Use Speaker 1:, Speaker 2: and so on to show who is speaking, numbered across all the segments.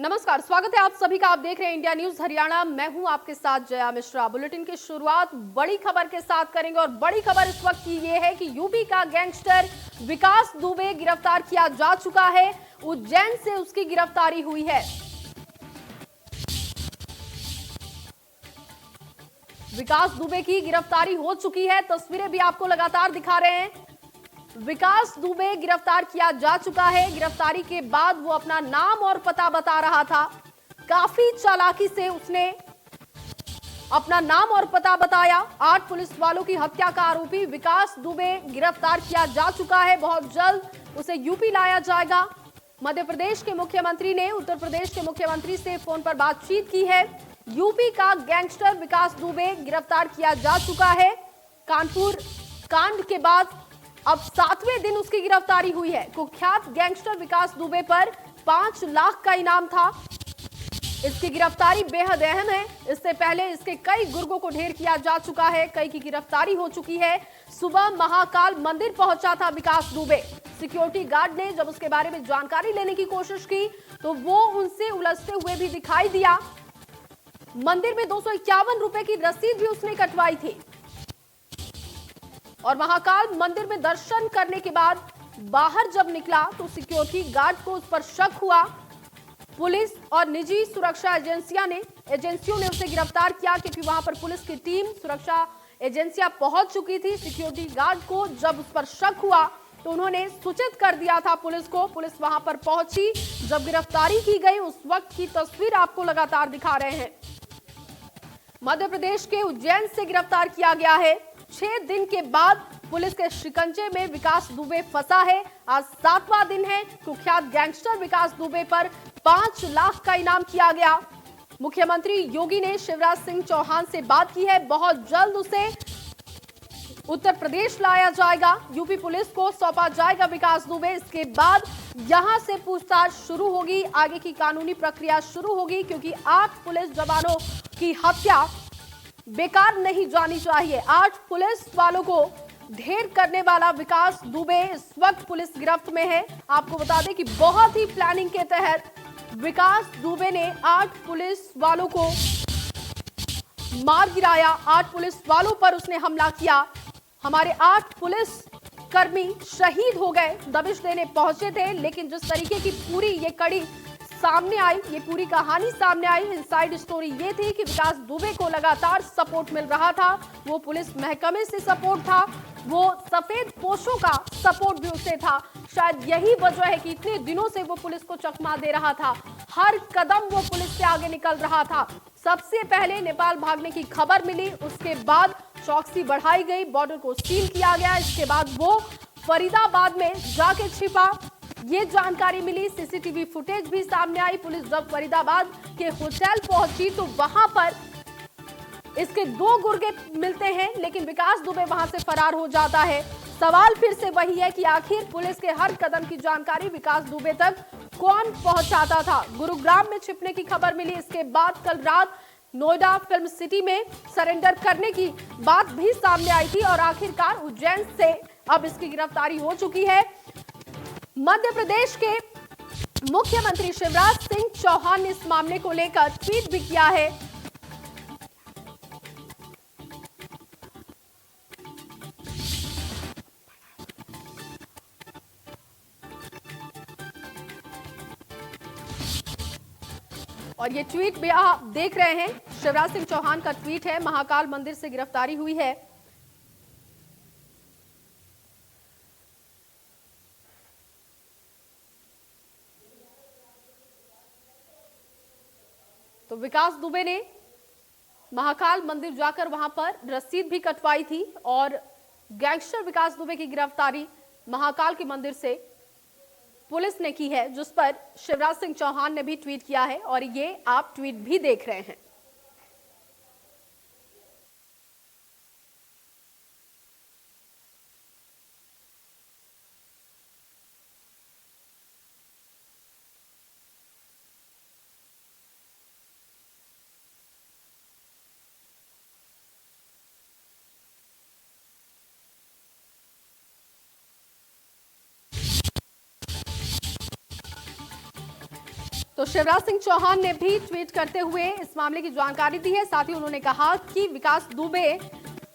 Speaker 1: नमस्कार, स्वागत है आप सभी का। आप देख रहे हैं इंडिया न्यूज हरियाणा। मैं हूं आपके साथ जया मिश्रा। बुलेटिन की शुरुआत बड़ी खबर के साथ करेंगे और बड़ी खबर इस वक्त की ये है कि यूपी का गैंगस्टर विकास दुबे गिरफ्तार किया जा चुका है। उज्जैन से उसकी गिरफ्तारी हुई है। विकास दुबे की गिरफ्तारी हो चुकी है। तस्वीरें भी आपको लगातार दिखा रहे हैं। विकास दुबे गिरफ्तार किया जा चुका है। गिरफ्तारी के बाद वो अपना नाम और पता बता रहा था। काफी चालाकी से उसने अपना नाम और पता बताया। 8 पुलिस वालों की हत्या का आरोपी विकास दुबे गिरफ्तार किया जा चुका है। बहुत जल्द उसे यूपी लाया जाएगा। मध्य प्रदेश के मुख्यमंत्री ने उत्तर प्रदेश के मुख्यमंत्री से फोन पर बातचीत की है। यूपी का गैंगस्टर विकास दुबे गिरफ्तार किया जा चुका है। कानपुर कांड के बाद अब 7वें दिन उसकी गिरफ्तारी हुई है। कुख्यात गैंगस्टर विकास दुबे पर 5 लाख का इनाम था। इसकी गिरफ्तारी बेहद अहम है। इससे पहले इसके कई गुर्गों को ढेर किया जा चुका है। कई की गिरफ्तारी हो चुकी है। सुबह महाकाल मंदिर पहुंचा था विकास दुबे। सिक्योरिटी गार्ड ने जब उसके बारे में जानकारी लेने की कोशिश की तो वो उनसे उलझते हुए भी दिखाई दिया। मंदिर में 251 रुपए की रसीद भी उसने कटवाई थी और महाकाल मंदिर में दर्शन करने के बाद बाहर जब निकला तो सिक्योरिटी गार्ड को उस पर शक हुआ। पुलिस और निजी सुरक्षा एजेंसियों ने उसे गिरफ्तार किया क्योंकि वहां पर पुलिस की टीम, सुरक्षा एजेंसियां पहुंच चुकी थी। सिक्योरिटी गार्ड को जब उस पर शक हुआ तो उन्होंने सूचित कर दिया था पुलिस को। पुलिस वहां पर पहुंची। जब गिरफ्तारी की गई उस वक्त की तस्वीर आपको लगातार दिखा रहे हैं। मध्य प्रदेश के उज्जैन से गिरफ्तार किया गया है। 6 दिन के बाद पुलिस के शिकंजे में विकास दुबे फंसा है। आज 7वां दिन है। कुख्यात गैंगस्टर विकास दुबे पर 5 लाख का इनाम किया गया। मुख्यमंत्री योगी ने शिवराज सिंह चौहान से बात की है। बहुत जल्द उसे उत्तर प्रदेश लाया जाएगा। यूपी पुलिस को सौंपा जाएगा विकास दुबे। इसके बाद यहां से पूछताछ शुरू होगी। आगे की कानूनी प्रक्रिया शुरू होगी क्योंकि 8 पुलिस जवानों की हत्या बेकार नहीं जानी चाहिए। 8 पुलिस वालों को ढेर करने वाला विकास दुबे इस वक्त पुलिस गिरफ्त में है। आपको बता दें कि बहुत ही प्लानिंग के तहत विकास दुबे ने 8 पुलिस वालों को मार गिराया। 8 पुलिस वालों पर उसने हमला किया। हमारे 8 पुलिस कर्मी शहीद हो गए। दबिश देने पहुंचे थे, लेकिन जिस तरीके की पूरी ये कड़ी सामने आई, ये पूरी कहानी सामने आई, इनसाइड स्टोरी ये थी कि विकास दुबे को लगातार सपोर्ट मिल रहा था। वो पुलिस महकमे से सपोर्ट था, वो सफेद पोशों का सपोर्ट भी उसे था। शायद यही वजह है कि इतने दिनों से वो पुलिस को चकमा दे रहा था। हर कदम वो पुलिस से आगे निकल रहा था। सबसे पहले नेपाल भागने की खबर मिली, उसके बाद चौकसी बढ़ाई गई, बॉर्डर को सील किया गया। इसके बाद वो फरीदाबाद में जाके छिपा। ये जानकारी मिली, सीसीटीवी फुटेज भी सामने आई। पुलिस जब फरीदाबाद के होटल पहुंची तो वहां पर इसके 2 गुर्गे मिलते हैं, लेकिन विकास दुबे वहां से फरार हो जाता है। सवाल फिर से वही है कि आखिर पुलिस के हर कदम की जानकारी विकास दुबे तक कौन पहुंचाता था। गुरुग्राम में छिपने की खबर मिली। इसके बाद कल रात नोएडा फिल्म सिटी में सरेंडर करने की बात भी सामने आई थी और आखिरकार उज्जैन से अब इसकी गिरफ्तारी हो चुकी है। मध्य प्रदेश के मुख्यमंत्री शिवराज सिंह चौहान ने इस मामले को लेकर ट्वीट भी किया है। और ये ट्वीट भी आप देख रहे हैं, शिवराज सिंह चौहान का ट्वीट है। महाकाल मंदिर से गिरफ्तारी हुई है। तो विकास दुबे ने महाकाल मंदिर जाकर वहां पर रसीद भी कटवाई थी और गैंगस्टर विकास दुबे की गिरफ्तारी महाकाल के मंदिर से पुलिस ने की है, जिस पर शिवराज सिंह चौहान ने भी ट्वीट किया है और ये आप ट्वीट भी देख रहे हैं। तो तो शिवराज सिंह चौहान ने भी ट्वीट करते हुए इस मामले की जानकारी दी है। साथ ही उन्होंने कहा कि विकास दुबे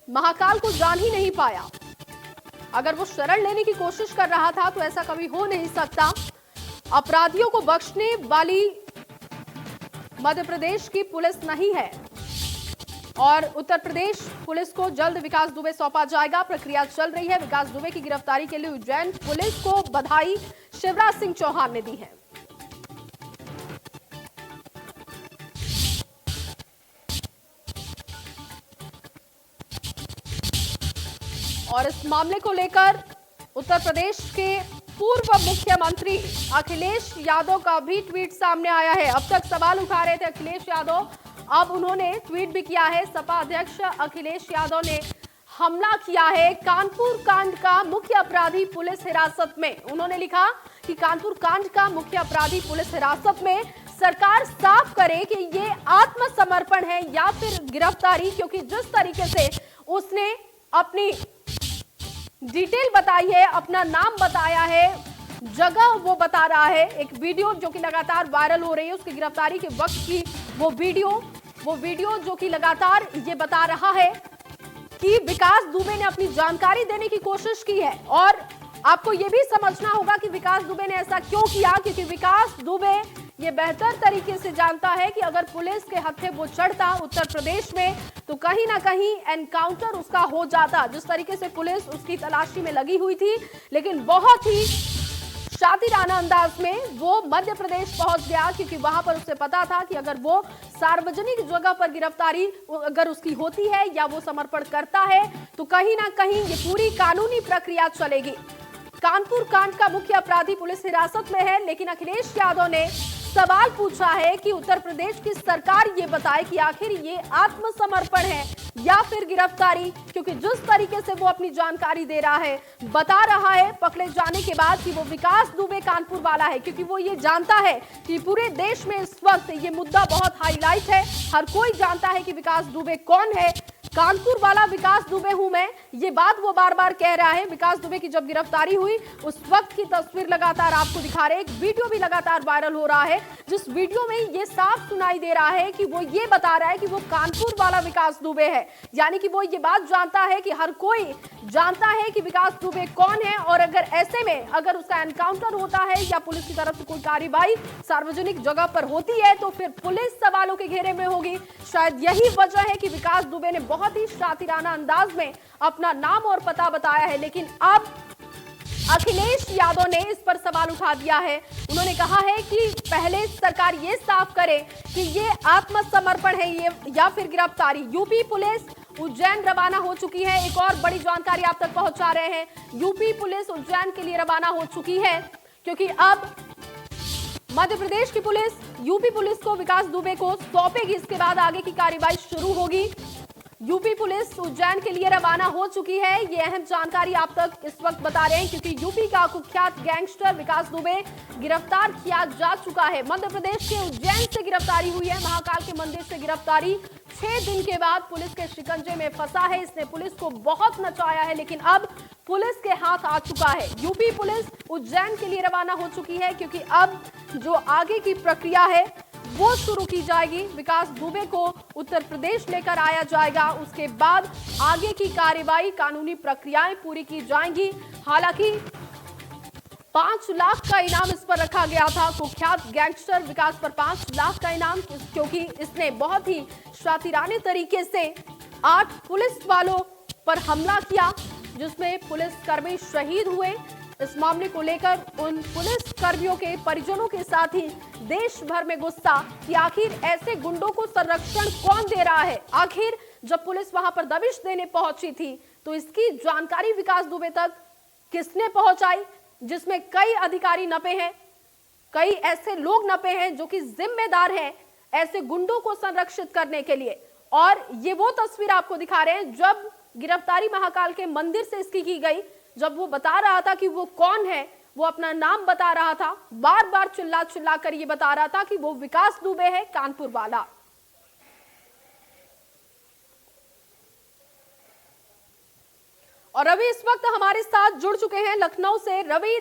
Speaker 1: महाकाल को जान ही नहीं पाया। अगर वो शरण लेने की कोशिश कर रहा था तो ऐसा कभी हो नहीं सकता। अपराधियों को बख्शने वाली मध्य प्रदेश की पुलिस नहीं है और उत्तर प्रदेश पुलिस को जल्द विकास दुबे सौंपा जाएगा। प्रक्रिया चल रही है। विकास दुबे की गिरफ्तारी के लिए उज्जैन पुलिस को बधाई शिवराज सिंह चौहान ने दी है। और इस मामले को लेकर उत्तर प्रदेश के पूर्व मुख्यमंत्री अखिलेश यादव का भी ट्वीट सामने आया है। अब तक सवाल उठा रहे थे अखिलेश यादव, अब उन्होंने ट्वीट भी किया है। सपा अध्यक्ष अखिलेश यादव ने हमला किया है कानपुर कांड का मुख्य अपराधी पुलिस हिरासत में। उन्होंने लिखा कि कानपुर कांड का मुख्य अपराधी पुलिस हिरासत में, सरकार साफ करे कि ये आत्मसमर्पण है या फिर गिरफ्तारी, क्योंकि जिस तरीके से उसने अपनी डिटेल बताई है, अपना नाम बताया है, जगह वो बता रहा है। एक वीडियो जो कि लगातार वायरल हो रही है, उसकी गिरफ्तारी के वक्त की वो वीडियो जो कि लगातार ये बता रहा है कि विकास दुबे ने अपनी जानकारी देने की कोशिश की है। और आपको ये भी समझना होगा कि विकास दुबे ने ऐसा क्यों किया, क्योंकि विकास दुबे ये बेहतर तरीके से जानता है कि अगर पुलिस के हत्थे वो चढ़ता उत्तर प्रदेश में तो कहीं ना कहीं एनकाउंटर उसका हो जाता। जिस तरीके से पुलिस उसकी तलाशी में लगी हुई थी, लेकिन बहुत ही शातिराना अंदाज में वो मध्य प्रदेश पहुंच गया, क्योंकि वहां पर उसे पता था कि अगर वो सार्वजनिक जगह पर गिरफ्तारी अगर उसकी होती है या वो समर्पण करता है तो कहीं ना कहीं ये पूरी कानूनी प्रक्रिया चलेगी। कानपुर कांड का मुख्य अपराधी पुलिस हिरासत में है, लेकिन अखिलेश यादव ने सवाल पूछा है कि उत्तर प्रदेश की सरकार ये बताए कि आखिर ये आत्मसमर्पण है या फिर गिरफ्तारी, क्योंकि जिस तरीके से वो अपनी जानकारी दे रहा है, बता रहा है पकड़े जाने के बाद कि वो विकास दुबे कानपुर वाला है, क्योंकि वो ये जानता है कि पूरे देश में इस वक्त ये मुद्दा बहुत हाईलाइट है। हर कोई जानता है कि विकास दुबे कौन है, कानपुर वाला विकास दुबे हूं मैं। ये बात वो बार बार कह रहा है। विकास दुबे की जब गिरफ्तारी हुई उस वक्त की तस्वीर लगातार आपको दिखा रहे हैं। एक वीडियो भी लगातार वायरल हो रहा है, जिस वीडियो में ये साफ सुनाई दे रहा है कि वो ये बता रहा है कि वो कानपुर वाला विकास दुबे है। यानी कि वो ये बात जानता है कि हर कोई जानता है कि विकास दुबे कौन है, और अगर ऐसे में अगर उसका एनकाउंटर होता है या पुलिस की तरफ से कोई कार्रवाई सार्वजनिक जगह पर होती है तो फिर पुलिस सवालों के घेरे में होगी। शायद यही वजह है कि विकास दुबे ने बहुत ही शातिराना अंदाज में अपना नाम और पता बताया है। लेकिन अब अखिलेश यादव ने इस पर सवाल उठा दिया है। उन्होंने कहा है कि पहले सरकार ये साफ करे कि ये आत्मसमर्पण है ये या फिर गिरफ्तारी। यूपी पुलिस उज्जैन रवाना हो चुकी है। एक और बड़ी जानकारी आप तक पहुंचा रहे हैं। यूपी पुलिस उज्जैन के लिए रवाना हो चुकी है, क्योंकि अब मध्य प्रदेश की पुलिस यूपी पुलिस को विकास दुबे को सौंपेगी। इसके बाद आगे की कार्रवाई शुरू होगी। यूपी पुलिस उज्जैन के लिए रवाना हो चुकी है। ये अहम जानकारी आप तक इस वक्त बता रहे हैं, क्योंकि यूपी का कुख्यात गैंगस्टर विकास दुबे गिरफ्तार किया जा चुका है। मध्य प्रदेश के उज्जैन से गिरफ्तारी हुई है। महाकाल के मंदिर से गिरफ्तारी 6 दिन के बाद पुलिस के शिकंजे में फंसा है। इसने पुलिस को बहुत नचाया है, लेकिन अब पुलिस के हाथ आ चुका है। यूपी पुलिस उज्जैन के लिए रवाना हो चुकी है, क्योंकि अब जो आगे की प्रक्रिया है वो शुरू की जाएगी। विकास दुबे को उत्तर प्रदेश लेकर आया जाएगा। उसके बाद आगे की कार्रवाई, कानूनी प्रक्रियाएं पूरी की जाएंगी। हालांकि 5 लाख का इनाम इस पर रखा गया था। कुख्यात गैंगस्टर विकास पर 5 लाख का इनाम, क्योंकि इसने बहुत ही शातिराने तरीके से 8 पुलिस वालों पर हमला किया, जिसमें पुलिस कर्मी शहीद हुए। इस मामले को लेकर उन पुलिस कर्मियों के परिजनों के साथ ही देश भर में गुस्सा कि आखिर ऐसे गुंडों को संरक्षण कौन दे रहा है। आखिर जब पुलिस वहां पर दबिश देने पहुंची थी तो इसकी जानकारी विकास दुबे तक किसने पहुंचाई, जिसमें कई अधिकारी नपे हैं, कई ऐसे लोग नपे हैं जो कि जिम्मेदार हैं ऐसे गुंडों को संरक्षित करने के लिए। और ये वो तस्वीर आपको दिखा रहे हैं जब गिरफ्तारी महाकाल के मंदिर से इसकी की गई, जब वो बता रहा था कि वो कौन है, वो अपना नाम बता रहा था, बार बार चिल्ला चिल्ला कर ये बता रहा था कि वो विकास दुबे है कानपुर वाला। और रवि इस वक्त हमारे साथ जुड़ चुके हैं लखनऊ से। रवि,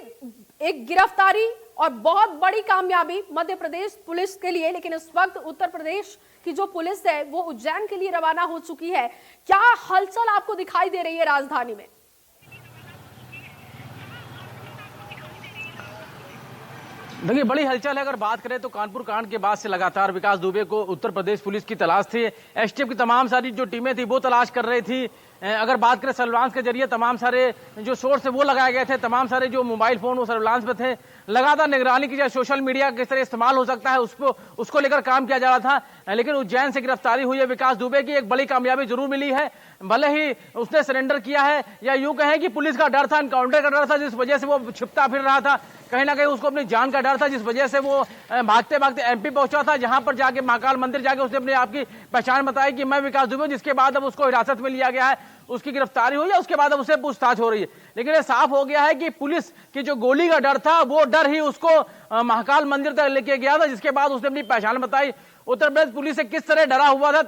Speaker 1: एक गिरफ्तारी और बहुत बड़ी कामयाबी मध्य प्रदेश पुलिस के लिए। लेकिन इस वक्त उत्तर प्रदेश की जो पुलिस है वो उज्जैन के लिए रवाना हो चुकी है। क्या हलचल आपको दिखाई दे रही है राजधानी में?
Speaker 2: देखिए, बड़ी हलचल है। अगर बात करें तो कानपुर कांड के बाद से लगातार विकास दुबे को उत्तर प्रदेश पुलिस की तलाश थी। एसटीएफ की तमाम सारी जो टीमें थी वो तलाश कर रही थी। अगर बात करें सर्विलांस के जरिए तमाम सारे जो सोर्स है वो लगाए गए थे, तमाम सारे जो मोबाइल फोन वो सर्विलांस में थे। लगातार निगरानी की जाए, सोशल मीडिया किस तरह इस्तेमाल हो सकता है उसको लेकर काम किया जा रहा था। लेकिन उज्जैन से गिरफ्तारी हुई है विकास दुबे की, एक बड़ी कामयाबी जरूर मिली है। भले ही उसने सरेंडर किया है, या यूं कहें कि पुलिस का डर था, एनकाउंटर का डर था, जिस वजह से वो छिपता फिर रहा था। कहीं ना कहीं उसको अपनी जान का डर था, जिस वजह से वो भागते भागते एमपी पहुंचा था, जहां पर जाके महाकाल मंदिर जाके उसने अपने आप की पहचान बताई कि मैं विकास दुबे। जिसके बाद अब उसको हिरासत में लिया गया है, उसकी गिरफ्तारी हुई है, उसके बाद अब उससे पूछताछ हो रही है। लेकिन ये साफ हो गया है कि पुलिस की जो गोली का डर था वो डर ही उसको महाकाल मंदिर तक लेके गया था, जिसके बाद उसने अपनी पहचान बताई। उत्तर प्रदेश पुलिस से किस तरह डरा हुआ था,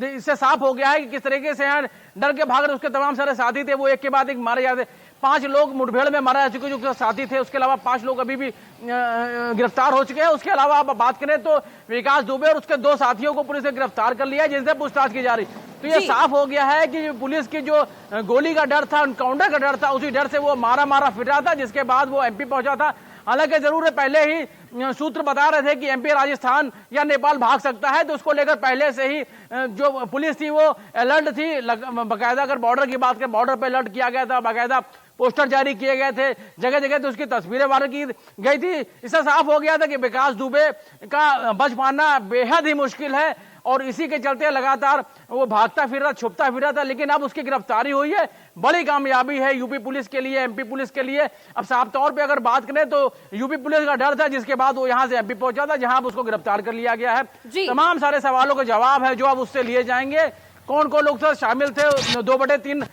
Speaker 2: इससे साफ हो गया है कि किस तरीके से यहाँ डर के भाग रहे उसके तमाम सारे साथी थे, वो एक के बाद एक मारे जाते। 5 लोग मुठभेड़ में मारे जा चुके जो साथी थे, उसके अलावा 5 लोग अभी भी गिरफ्तार हो चुके हैं। उसके अलावा आप बात करें तो विकास दुबे और उसके 2 साथियों को पुलिस ने गिरफ्तार कर लिया है, जिनसे पूछताछ की जा रही। तो ये साफ हो गया है कि पुलिस की जो गोली का डर था, एनकाउंटर का डर था, उसी डर से वो मारा फिर रहा था, जिसके बाद वो एमपी पहुंचा था। हालांकि जरूर है, पहले ही सूत्र बता रहे थे कि एमपी राजस्थान या नेपाल भाग सकता है, तो उसको लेकर पहले से ही जो पुलिस थी वो अलर्ट थी। बाकायदा अगर बॉर्डर की बात करें, बॉर्डर पे अलर्ट किया गया था, बाकायदा पोस्टर जारी किए गए थे, जगह जगह तो उसकी तस्वीरें वायरल की गई थी। इससे साफ हो गया था कि विकास दुबे का बच पाना बेहद ही मुश्किल है, और इसी के चलते लगातार वो भागता फिर रहा, छुपता फिर रहा था। लेकिन अब उसकी गिरफ्तारी हुई है, बड़ी कामयाबी है यूपी पुलिस के लिए, एमपी पुलिस के लिए। अब साफ तौर पे अगर बात करें तो यूपी पुलिस का डर था, जिसके बाद वो यहाँ से एमपी पहुंचा था, जहां उसको गिरफ्तार कर लिया गया है। तमाम सारे सवालों के जवाब है जो अब उससे लिए जाएंगे। कौन कौन लोग शामिल थे 2/3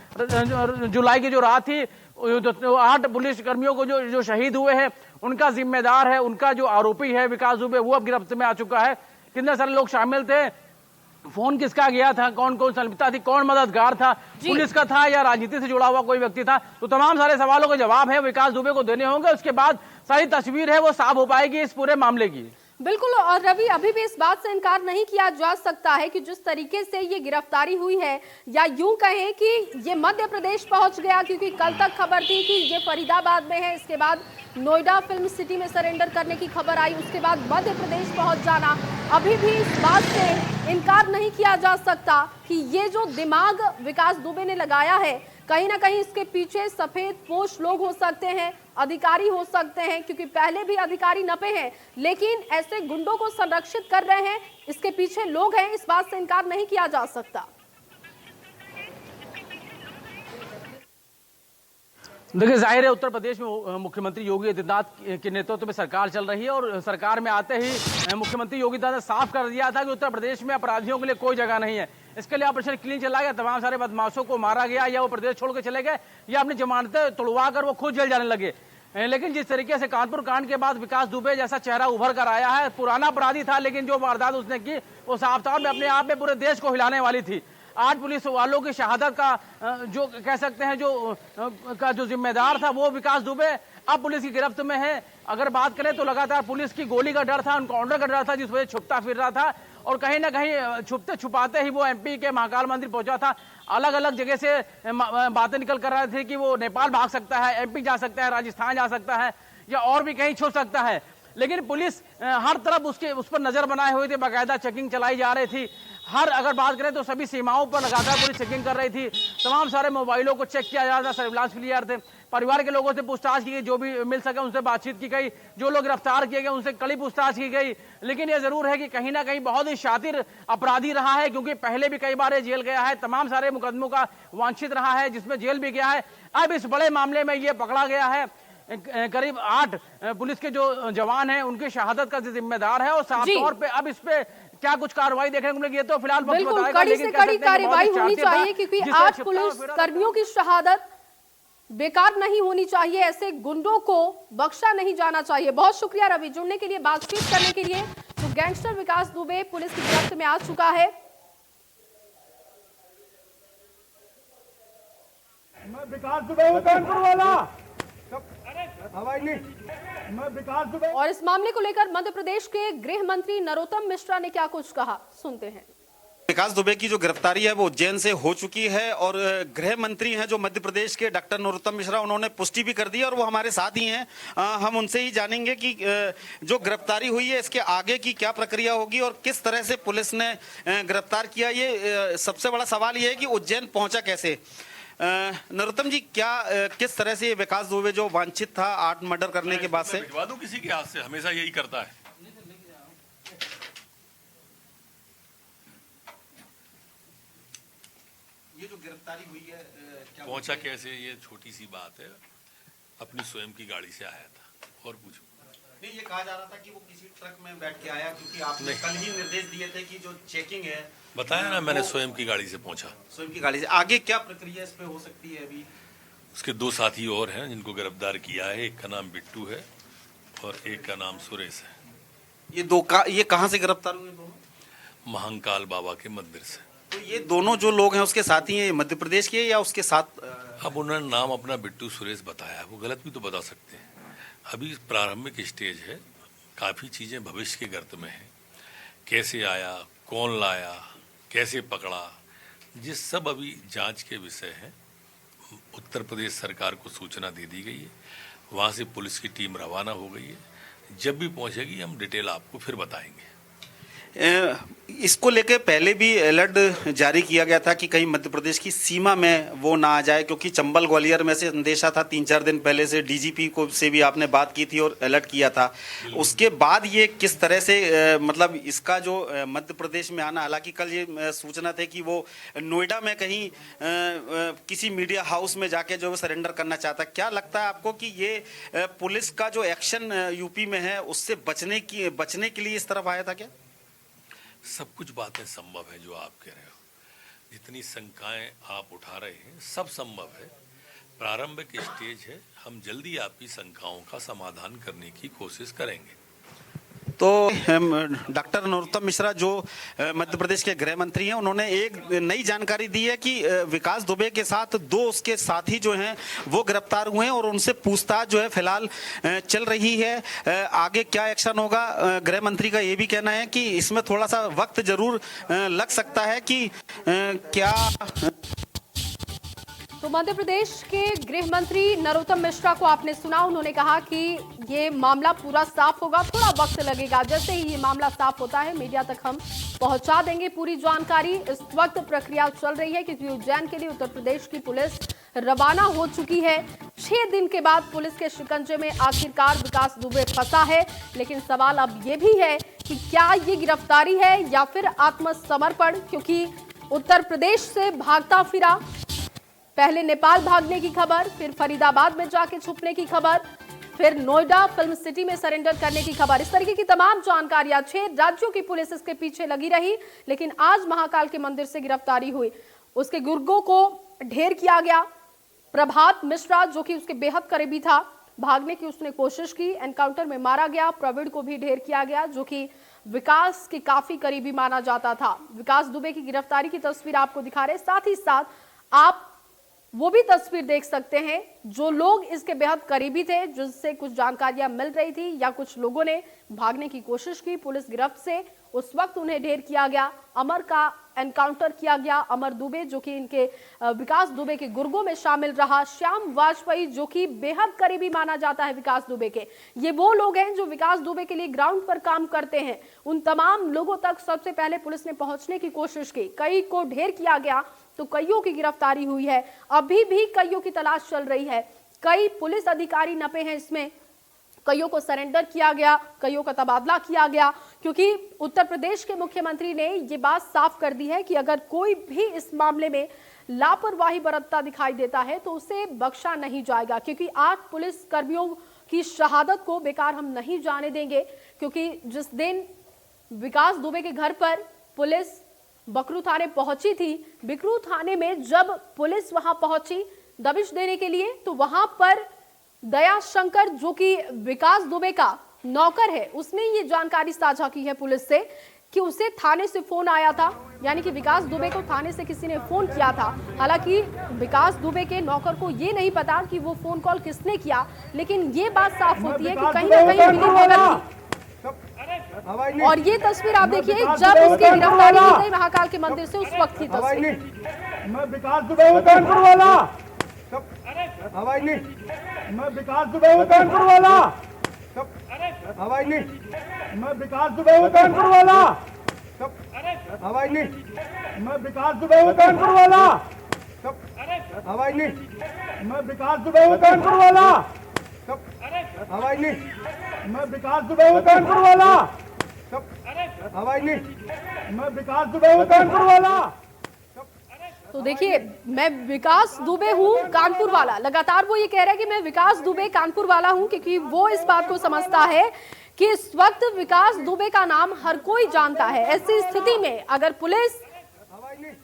Speaker 2: जुलाई की जो रात थी, 8 पुलिस कर्मियों को जो शहीद हुए हैं, उनका जिम्मेदार है, उनका जो आरोपी है विकास दुबे, वो अब गिरफ्त में आ चुका है। कितने सारे लोग शामिल थे, फोन किसका गया था, कौन कौन संलिप्तता थी, कौन मददगार था, पुलिस का था या राजनीति से जुड़ा हुआ कोई व्यक्ति था, तो तमाम सारे सवालों के जवाब है विकास दुबे को देने होंगे। उसके बाद सारी तस्वीर है वो साफ हो पाएगी इस पूरे मामले की।
Speaker 1: बिल्कुल। और रवि, अभी भी इस बात से इनकार नहीं किया जा सकता है कि जिस तरीके से ये गिरफ्तारी हुई है, या यूं कहें कि ये मध्य प्रदेश पहुंच गया, क्योंकि कल तक खबर थी कि ये फरीदाबाद में है, इसके बाद नोएडा फिल्म सिटी में सरेंडर करने की खबर आई, उसके बाद मध्य प्रदेश पहुंच जाना। अभी भी इस बात से इनकार नहीं किया जा सकता कि ये जो दिमाग विकास दुबे ने लगाया है, कहीं ना कहीं इसके पीछे सफेद पोश लोग हो सकते हैं, अधिकारी हो सकते हैं, क्योंकि पहले भी अधिकारी नपे हैं, लेकिन ऐसे गुंडों को संरक्षित कर रहे हैं, इसके पीछे लोग हैं। इस बात से इनकार नहीं किया जा सकता।
Speaker 2: देखिए, जाहिर है उत्तर प्रदेश में मुख्यमंत्री योगी आदित्यनाथ के नेतृत्व में सरकार चल रही है, और सरकार में आते ही मुख्यमंत्री योगी आदित्यनाथ ने साफ कर दिया था कि उत्तर प्रदेश में अपराधियों के लिए कोई जगह नहीं है। इसके लिए ऑपरेशन क्लीन चला गया, तमाम सारे बदमाशों को मारा गया, या वो प्रदेश छोड़ के चले गए, या अपनी जमानतें तुड़वा कर वो खुद जेल जाने लगे। लेकिन जिस तरीके से कानपुर कांड के बाद विकास दुबे जैसा चेहरा उभर कर आया है, पुराना अपराधी था, लेकिन जो वारदात उसने की वो साफ तौर में अपने आप में पूरे देश को हिलाने वाली थी। 8 पुलिस वालों की शहादत का जो कह सकते हैं जो जिम्मेदार था वो विकास दुबे अब पुलिस की गिरफ्त में है। अगर बात करें तो लगातार पुलिस की गोली का डर था, एनकाउंटर का डर था, जिस वजह से छुपता फिर रहा था, और कहीं ना कहीं छुपते छुपाते ही वो एमपी के महाकाल मंदिर पहुंचा था। अलग अलग जगह से बातें निकल कर रहे थे कि वो नेपाल भाग सकता है, एमपी जा सकता है, राजस्थान जा सकता है, या और भी कहीं छुप सकता है। लेकिन पुलिस हर तरफ उस पर नजर बनाए हुए थे, बाकायदा चेकिंग चलाई जा रही थी। अगर बात करें तो सभी सीमाओं पर लगातार पुलिस चेकिंग कर रही थी, तमाम सारे मोबाइलों को चेक किया जा रहा था, सर्विलांस क्लियर थे। परिवार के लोगों से पूछताछ की गई, जो भी मिल सके उनसे बातचीत की गई, जो लोग गिरफ्तार किए गए उनसे कड़ी पूछताछ की गई। लेकिन यह जरूर है कि कहीं ना कहीं बहुत ही शातिर अपराधी रहा है, क्योंकि पहले भी कई बार ये जेल गया है, तमाम सारे मुकदमों का वांछित रहा है, जिसमें जेल भी गया है। अब इस बड़े मामले में ये पकड़ा गया है। करीब 8 पुलिस के जो जवान हैं उनकी शहादत का जिम्मेदार है, और साफ तौर पे अब इस पे क्या कुछ कार्रवाई देखने को मिलेगी, तो फिलहाल
Speaker 1: बिल्कुल कड़ी से कड़ी कार्रवाई होनी चाहिए, क्योंकि 8 पुलिस कर्मियों की शहादत बेकार नहीं होनी चाहिए, ऐसे गुंडों को बख्शा नहीं जाना चाहिए। बहुत शुक्रिया रवि, जुड़ने के लिए, बातचीत करने के लिए। तो गैंगस्टर विकास दुबे पुलिस की गिरफ्त में आ चुका है।
Speaker 3: मैं विकास दुबे हूं, कानपुर वाला। मैं विकास दुबे।
Speaker 1: और इस मामले को लेकर मध्य प्रदेश के गृह मंत्री नरोत्तम मिश्रा ने क्या कुछ कहा, सुनते हैं।
Speaker 4: विकास दुबे की जो गिरफ्तारी है वो उज्जैन से हो चुकी है और गृह मंत्री हैं जो मध्य प्रदेश के डॉक्टर नरोत्तम मिश्रा, उन्होंने पुष्टि भी कर दी और वो हमारे साथ ही हैं। हम उनसे ही जानेंगे कि जो गिरफ्तारी हुई है इसके आगे की क्या प्रक्रिया होगी और किस तरह से पुलिस ने गिरफ्तार किया। ये सबसे बड़ा सवाल ये है कि उज्जैन पहुंचा कैसे। नरोत्तम जी, क्या किस तरह से विकास दुबे जो वांछित था 8 मर्डर करने के बाद से,
Speaker 5: भिजवा दूं किसी के हाथ से, हमेशा यही करता है।
Speaker 4: ये जो गिरफ्तारी हुई है क्या
Speaker 5: पहुंचा कैसे, ये छोटी सी बात है। अपनी स्वयं की गाड़ी से आया था। और पूछो।
Speaker 4: नहीं, ये कहा जा रहा था कि वो किसी ट्रक में बैठ के आया, क्योंकि आपने कल ही निर्देश दिए थे कि जो चेकिंग है,
Speaker 5: बताया ना मैंने, स्वयं की गाड़ी से पहुंचा।
Speaker 4: स्वयं की गाड़ी से। आगे क्या प्रक्रिया इस पे हो सकती है अभी?
Speaker 5: उसके 2 साथी और हैं जिनको गिरफ्तार किया है। एक का नाम बिट्टू है और एक का नाम सुरेश है।
Speaker 4: ये कहाँ से गिरफ्तार हुए दोनों?
Speaker 5: महाकाल बाबा के मंदिर से।
Speaker 4: तो ये दोनों जो लोग हैं उसके साथी हैं, मध्य प्रदेश के या उसके साथ?
Speaker 5: अब उन्होंने नाम अपना बिट्टू सुरेश बताया, वो गलत भी तो बता सकते हैं। अभी प्रारंभिक स्टेज है, काफ़ी चीज़ें भविष्य के गर्त में हैं। कैसे आया, कौन लाया, कैसे पकड़ा, जिस सब अभी जांच के विषय हैं। उत्तर प्रदेश सरकार को सूचना दे दी गई है, वहाँ से पुलिस की टीम रवाना हो गई है। जब भी पहुँचेगी हम डिटेल आपको फिर बताएंगे।
Speaker 4: इसको लेकर पहले भी अलर्ट जारी किया गया था कि कहीं मध्य प्रदेश की सीमा में वो ना आ जाए, क्योंकि चंबल ग्वालियर में से संदेशा था 3-4 दिन पहले से। डीजीपी को से भी आपने बात की थी और अलर्ट किया था। उसके बाद ये किस तरह से मतलब इसका जो मध्य प्रदेश में आना, हालांकि कल ये सूचना थे कि वो नोएडा में कहीं किसी मीडिया हाउस में जाके जो सरेंडर करना चाहता। क्या लगता है आपको कि ये पुलिस का जो एक्शन यूपी में है उससे बचने के लिए इस तरफ आया था क्या?
Speaker 5: सब कुछ बातें संभव है जो आप कह रहे हो। जितनी शंकाएं आप उठा रहे हैं सब संभव है। प्रारंभिक स्टेज है, हम जल्दी आपकी शंकाओं का समाधान करने की कोशिश करेंगे।
Speaker 4: तो डॉक्टर नरोत्तम मिश्रा जो मध्य प्रदेश के गृह मंत्री हैं, उन्होंने एक नई जानकारी दी है कि विकास दुबे के साथ 2 उसके साथी जो हैं वो गिरफ्तार हुए हैं और उनसे पूछताछ जो है फिलहाल चल रही है। आगे क्या एक्शन होगा, गृह मंत्री का ये भी कहना है कि इसमें थोड़ा सा वक्त जरूर लग सकता है कि क्या।
Speaker 1: तो मध्य प्रदेश के गृह मंत्री नरोत्तम मिश्रा को आपने सुना, उन्होंने कहा कि ये मामला पूरा साफ होगा, थोड़ा वक्त लगेगा। जैसे ही ये मामला साफ होता है मीडिया तक हम पहुंचा देंगे पूरी जानकारी। इस वक्त प्रक्रिया चल रही है क्योंकि उज्जैन के लिए उत्तर प्रदेश की पुलिस रवाना हो चुकी है। 6 दिन के बाद पुलिस के शिकंजे में आखिरकार विकास दुबे फंसा है। लेकिन सवाल अब ये भी है कि क्या ये गिरफ्तारी है या फिर आत्मसमर्पण, क्योंकि उत्तर प्रदेश से भागता फिरा, पहले नेपाल भागने की खबर, फिर फरीदाबाद में जाके छुपने की खबर, फिर नोएडा फिल्म सिटी में सरेंडर करने की खबर। इस तरीके की तमाम जानकारियां 6 राज्यों की पुलिस इसके पीछे लगी रही। लेकिन आज महाकाल के मंदिर से गिरफ्तारी हुई, उसके गुर्गों को ढेर किया गया। प्रभात मिश्रा जो कि उसके बेहद करीबी था, भागने की उसने कोशिश की, एनकाउंटर में मारा गया। प्रवीण को भी ढेर किया गया जो कि विकास के काफी करीबी माना जाता था। विकास दुबे की गिरफ्तारी की तस्वीर आपको दिखा रहे, साथ ही साथ आप वो भी तस्वीर देख सकते हैं जो लोग इसके बेहद करीबी थे, जिससे कुछ जानकारियां मिल रही थी या कुछ लोगों ने भागने की कोशिश की पुलिस गिरफ्त से। उस वक्त उन्हें ढेर किया गया, अमर का एनकाउंटर किया गया। अमर दुबे जो कि इनके विकास दुबे के गुर्गों में शामिल रहा। श्याम वाजपेयी जो कि बेहद करीबी माना जाता है विकास दुबे के, ये वो लोग हैं जो विकास दुबे के लिए ग्राउंड पर काम करते हैं। उन तमाम लोगों तक सबसे पहले पुलिस ने पहुंचने की कोशिश की। कई को ढेर किया गया तो कईयों की गिरफ्तारी हुई है। अभी भी कईयों की तलाश चल रही है। कई पुलिस अधिकारी नपे हैं इसमें, कईयों को सरेंडर किया गया, कईयों का तबादला किया गया, क्योंकि उत्तर प्रदेश के मुख्यमंत्री ने ये बात साफ कर दी है कि अगर कोई भी इस मामले में लापरवाही बरतता दिखाई देता है तो उसे बख्शा नहीं जाएगा। क्योंकि 8 पुलिस कर्मियों की शहादत को बेकार हम नहीं जाने देंगे। क्योंकि जिस दिन विकास दुबे के घर पर पुलिस बकरू थाने पहुंची थी, बिकरू थाने में जब पुलिस वहां पहुंची दबिश देने के लिए, तो वहां पर दया शंकर जो कि विकास दुबे का नौकर है उसने ये जानकारी साझा की है पुलिस से कि उसे थाने से फोन आया था, यानी कि विकास दुबे को थाने से किसी ने फोन किया था। हालांकि विकास दुबे के नौकर को ये नहीं पता कि वो फोन कॉल किसने किया, लेकिन ये बात साफ होती है कि कहीं ना कहीं मिलीभगत थी। और ये तस्वीर आप देखिए जब उसकी गिरफ्तारी की गई महाकाल के मंदिर से, उस वक्त की तस्वीर।
Speaker 3: मैं विकास दुबे हूं कानपुर वाला। आवाज नहीं। मैं विकास दुबे हूं कानपुर वाला। आवाज नहीं। मैं विकास दुबे हूं कानपुर वाला। आवाज नहीं। मैं विकास दुबे हूं कानपुर वाला। आवाज नहीं। मैं विकास दुबे हूं कानपुर वाला। आवाज नहीं। मैं विकास दुबे हूं कानपुर वाला। आवाज नहीं। मैं विकास दुबे हूं कानपुर वाला।
Speaker 1: तो देखिए, मैं विकास दुबे हूं कानपुर वाला, लगातार वो ये कह रहा है कि मैं विकास दुबे कानपुर वाला हूं, क्योंकि वो इस बात को समझता है कि इस वक्त विकास दुबे का नाम हर कोई जानता है। ऐसी स्थिति में अगर पुलिस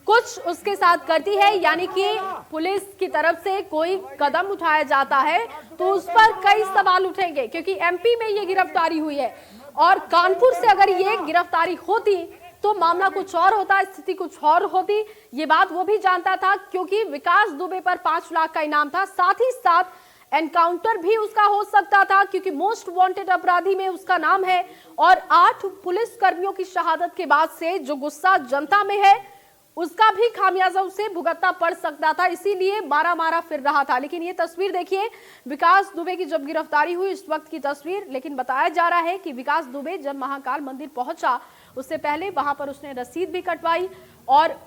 Speaker 1: कुछ उसके साथ करती है, यानी कि पुलिस की तरफ से कोई कदम उठाया जाता है, तो उस पर कई सवाल उठेंगे, क्योंकि एमपी में ये गिरफ्तारी हुई है और कानपुर से अगर ये गिरफ्तारी होती तो मामला कुछ और होता, स्थिति कुछ और होती। ये बात वो भी जानता था, क्योंकि विकास दुबे पर 5 लाख का इनाम था, साथ ही साथ एनकाउंटर भी उसका हो सकता था, क्योंकि मोस्ट वांटेड अपराधी में उसका नाम है। और 8 पुलिस कर्मियों की शहादत के बाद से जो गुस्सा जनता में है, उसका भी खामियाजा उसे भुगतना पड़ सकता था, इसीलिए मारा फिर रहा था। लेकिन ये तस्वीर देखिए, विकास दुबे की जब गिरफ्तारी हुई इस वक्त की तस्वीर। लेकिन बताया जा रहा है कि विकास दुबे जब महाकाल मंदिर पहुंचा, उससे पहले वहां पर उसने रसीद भी कटवाई और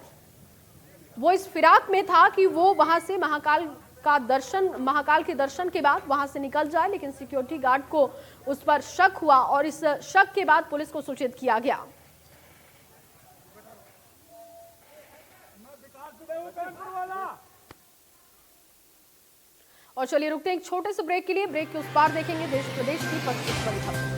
Speaker 1: वो इस फिराक में था कि वो वहां से महाकाल के दर्शन के बाद वहां से निकल जाए। लेकिन सिक्योरिटी गार्ड को उस पर शक हुआ और इस शक के बाद पुलिस को सूचित किया गया। और चलिए रुकते हैं एक छोटे से ब्रेक के लिए। ब्रेक के उस पार देखेंगे देश प्रदेश की 25 बड़ी खबर।